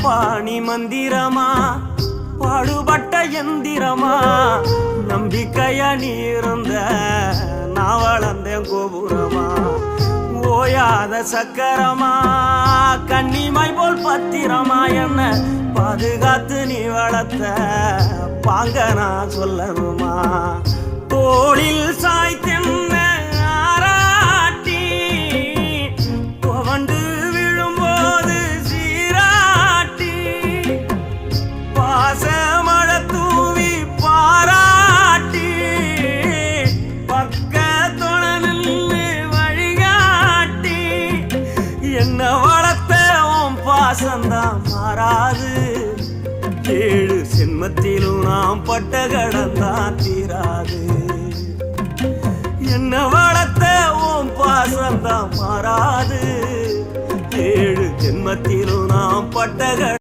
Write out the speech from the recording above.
பாணி மந்திரமா பாடுபட்ட எந்திரமா நம்பிக்கையா நீ இருந்த நான் வளர்ந்தேன் கோபுரமா ஓயாத சக்கரமா கன்னிமாய் போல் பத்திரமா என்ன பாதுகாத்து நீ வளர்த்த பாங்க நான் சொல்லணுமா தோளில் சாய்த்தென்ன ஆராட்டி புவண்டு விழும்போது சீராட்டி பாசமழ தூவி பாராட்டி பக்கத்தொண நின்று வழிகாட்டி என்ன வளர்த்த உன் பாசந்தான் மாறாது ஏழு சென்மத்திலும் நாம் பட்ட கடந்தான் தீராது என்ன வளர்த்த உன் பாசந்தான் மாறாது ஏழு ஜென்மத்திலும் நாம் பட்ட